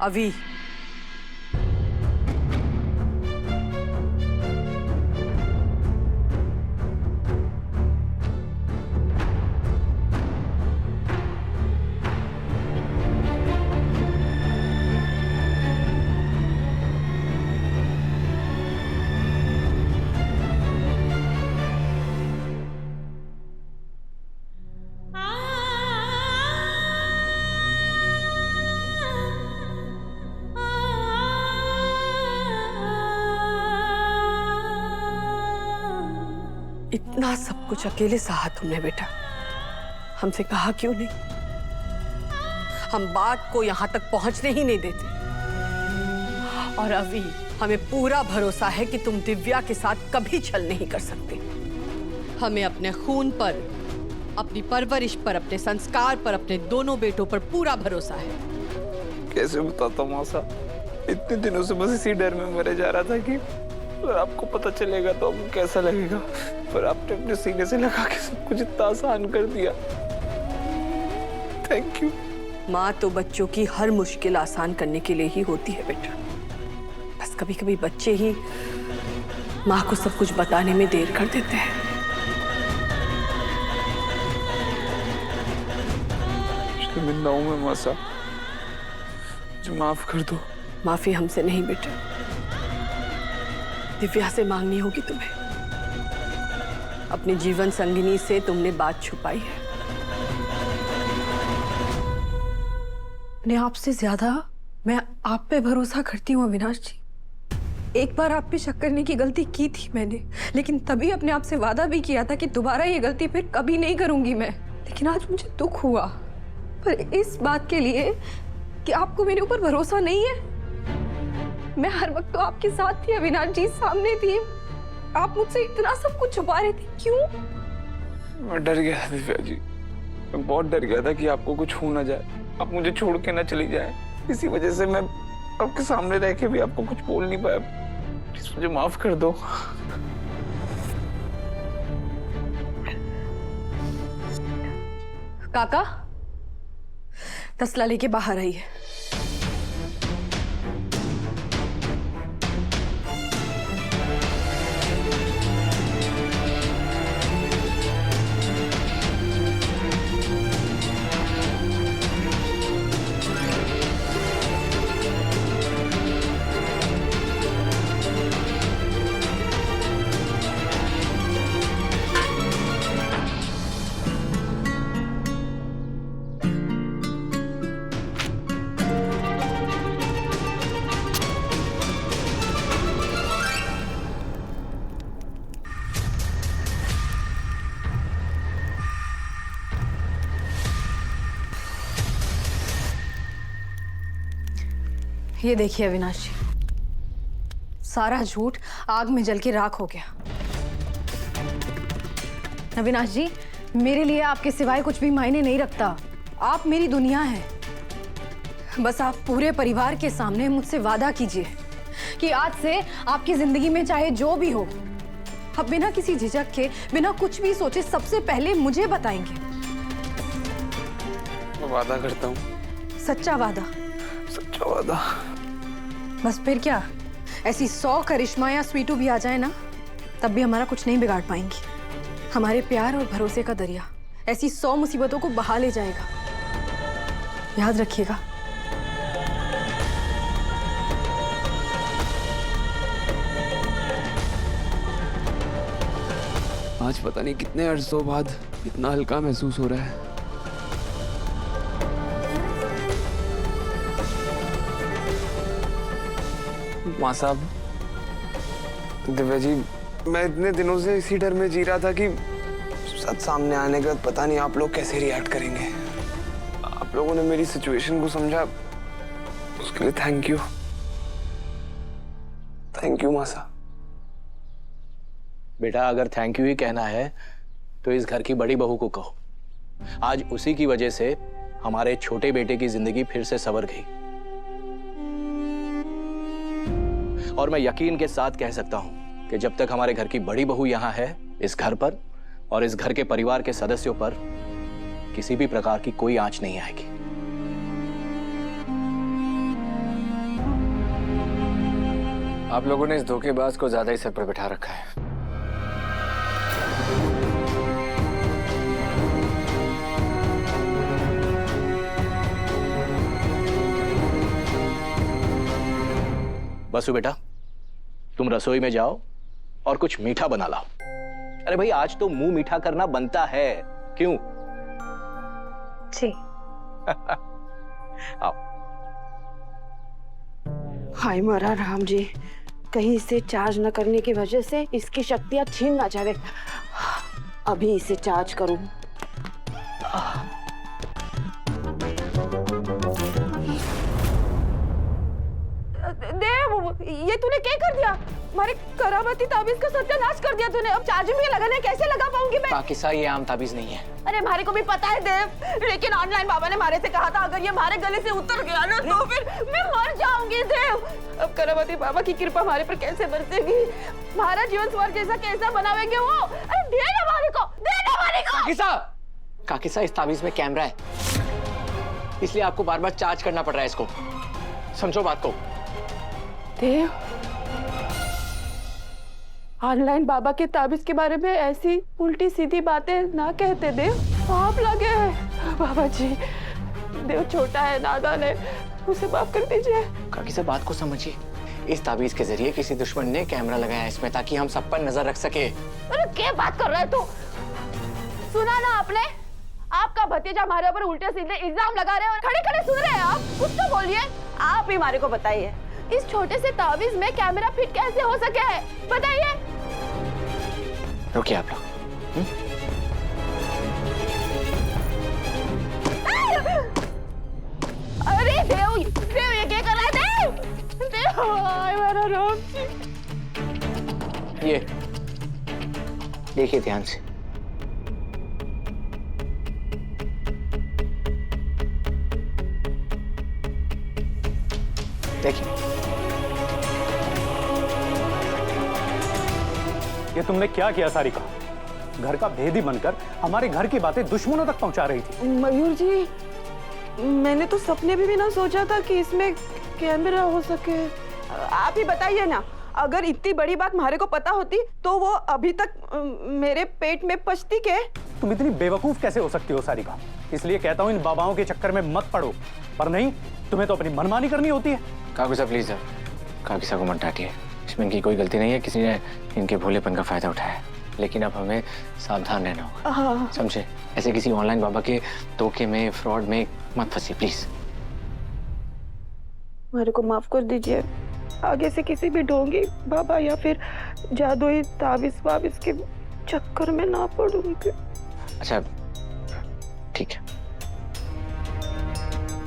अभी इतना सब कुछ अकेले सहा तुमने बेटा, हमसे कहा क्यों नहीं? हम बात को यहां तक पहुंचने ही नहीं देते। और अभी हमें पूरा भरोसा है कि तुम दिव्या के साथ कभी छल नहीं कर सकते। हमें अपने खून पर, अपनी परवरिश पर, अपने संस्कार पर, अपने दोनों बेटों पर पूरा भरोसा है। कैसे बताता हूँ मासा, इतने दिनों से बस इसी डर में मरे जा रहा था कि अगर आपको पता चलेगा तो आपको कैसा लगेगा, पर आपने अपने सीने से लगा के सब कुछ इतना आसान कर दिया। Thank you. माँ तो बच्चों की हर मुश्किल आसान करने के लिए ही होती है बेटा। बस कभी कभी बच्चे ही माँ को सब कुछ बताने में देर कर देते हैं। शर्मिंदा हूं मैं मासा, मुझे माफ कर दो। माफी हमसे नहीं बेटा, दिव्या से मांगनी होगी तुम्हें। अपनी जीवन संगिनी से तुमने बात छुपाई है। अपने आप से ज्यादा मैं आप पे भरोसा करती हूँ अविनाश जी। एक बार आप पे शक करने की गलती की थी मैंने, लेकिन तभी अपने आप से वादा भी किया था कि दोबारा ये गलती फिर कभी नहीं करूंगी मैं। लेकिन आज मुझे दुख हुआ, पर इस बात के लिए कि आपको मेरे ऊपर भरोसा नहीं है। मैं हर वक्त तो आपके साथ थी अविनाश जी, सामने थी। आप मुझसे इतना सब कुछ छुपा रहे थे, क्यों? मैं डर गया था दिव्या जी, मैं बहुत डर गया था कि आपको कुछ हो ना जाए, आप मुझे छोड़ के ना चली जाए। इसी वजह से मैं आपके सामने रह के भी आपको कुछ बोल नहीं पाया। प्लीज मुझे माफ कर दो। काका, तसला लेके बाहर आइए। ये देखिए अविनाश जी, सारा झूठ आग में जल के राख हो गया। अविनाश जी, मेरे लिए आपके सिवाय कुछ भी मायने नहीं रखता। आप मेरी दुनिया हैं। बस आप पूरे परिवार के सामने मुझसे वादा कीजिए कि आज से आपकी जिंदगी में चाहे जो भी हो, आप बिना किसी झिझक के, बिना कुछ भी सोचे सबसे पहले मुझे बताएंगे। मैं वादा करता हूँ। सच्चा वादा? सच्चा वादा। बस फिर क्या, ऐसी 100 करिश्मा या स्वीटू भी आ जाए ना, तब भी हमारा कुछ नहीं बिगाड़ पाएंगी। हमारे प्यार और भरोसे का दरिया ऐसी 100 मुसीबतों को बहा ले जाएगा, याद रखिएगा। आज पता नहीं कितने अरसों बाद इतना हल्का महसूस हो रहा है। माँ साहब, दिव्या जी, मैं इतने दिनों से इसी डर में जी रहा था कि सच सामने आने के बाद पता नहीं आप लोग कैसे रिएक्ट करेंगे। आप लोगों ने मेरी सिचुएशन को समझा, उसके लिए थैंक यू। थैंक यू माँ साहब। बेटा, अगर थैंक यू ही कहना है तो इस घर की बड़ी बहू को कहो। आज उसी की वजह से हमारे छोटे बेटे की जिंदगी फिर से संवर गई। और मैं यकीन के साथ कह सकता हूं कि जब तक हमारे घर की बड़ी बहू यहां है, इस घर पर और इस घर के परिवार के सदस्यों पर किसी भी प्रकार की कोई आंच नहीं आएगी। आप लोगों ने इस धोखेबाज को ज्यादा ही सर पर बिठा रखा है। बसु बेटा, तुम रसोई में जाओ और कुछ मीठा बना लाओ। अरे भाई, आज तो मुंह मीठा करना बनता है, क्यों? जी। आओ। हाय मारा राम जी, कहीं इसे चार्ज न करने की वजह से इसकी शक्तियां छीन ना जावे। अभी इसे चार्ज करूं। देव, ये तूने क्या कर दिया? हमारे करामती ताबीज का सत्यानाश कर दिया तूने। अब चार्जिंग में लगाने कैसे लगा पाऊंगी मैं? पाकिस्तान ये आम ताबीज नहीं है। अरे हमारे को भी पता है देव, लेकिन ऑनलाइन बाबा ने हमारे से कहा था अगर ये हमारे गले से उतर गया ना तो फिर मैं मर जाऊंगी देव। अब करामती बाबा की कृपा हमारे पर कैसे बरसेगी? हमारा जीवन स्वर्ग जैसा कैसा बनावेंगे वो? अरे दे ना हमारे को, दे ना हमारे को। काकिसा, इस ताबीज में कैमरा है, इसलिए आपको बार बार चार्ज करना पड़ रहा है इसको। समझो बात को। देव, ऑनलाइन बाबा के ताबीज के बारे में ऐसी उल्टी सीधी बातें ना कहते देव, पाप लगे हैं। बाबा जी, देव छोटा है, नादान है, उसे माफ कर दीजिए। काकिसा, बात को समझिए। इस ताबीज के जरिए किसी दुश्मन ने कैमरा लगाया इसमें ताकि हम सब पर नजर रख सके। अरे क्या बात कर रहा है तू? सुना ना आपने? आपका भतीजा हमारे ऊपर उल्टे सीधे इल्जाम लगा रहे हैं और खड़े खड़े सुन रहे हैं। आप कुछ तो बोलिए। आप ही हमारे को बताइए, इस छोटे से ताबीज में कैमरा फिट कैसे हो सके है? बताइए। रुकिए आप लोग। अरे देव, देव ये क्या कर रहा है? देव, देव, आय मेरा राम जी। ये देखिए ध्यान से। देखिए, ये तुमने क्या किया सारिका? घर का भेदी बनकर हमारे घर की बातें दुश्मनों तक पहुंचा रही थी। मयूर जी, मैंने तो सपने में भी ना सोचा था कि इसमें कैमरा हो सके। आप ही बताइए ना, अगर इतनी बड़ी बात हमारे को पता होती तो वो अभी तक मेरे पेट में पचती के? तुम इतनी बेवकूफ कैसे हो सकती हो सारिका? इसलिए कहता हूँ इन बाबाओं के चक्कर में मत पड़ो, पर नहीं, तुम्हें तो अपनी मनमानी करनी होती है। काकिसा प्लीज सर, काकिसा को मत डांटिए। इसमें इनकी कोई गलती नहीं है, किसी ने इनके भोलेपन का फायदा उठाया है। लेकिन अब हमें सावधान रहना होगा, समझे? ऐसे किसी ऑनलाइन बाबा के धोखे में, फ्रॉड में मत फंसिए प्लीज। हमारे को माफ कर दीजिए। आगे से किसी भी ढोंगी बाबा या फिर जादुई ताबीज वाबिज के चक्कर में ना पड़ूंगी। अच्छा ठीक है।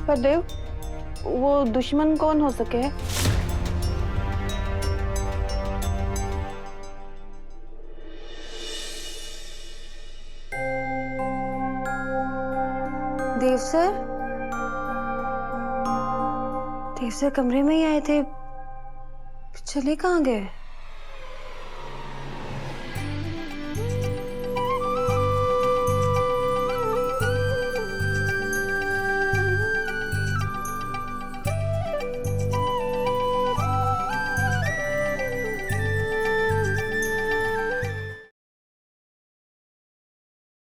पर देव, वो दुश्मन कौन हो सके है? देव सर कमरे में ही आए थे, चले कहाँ गए?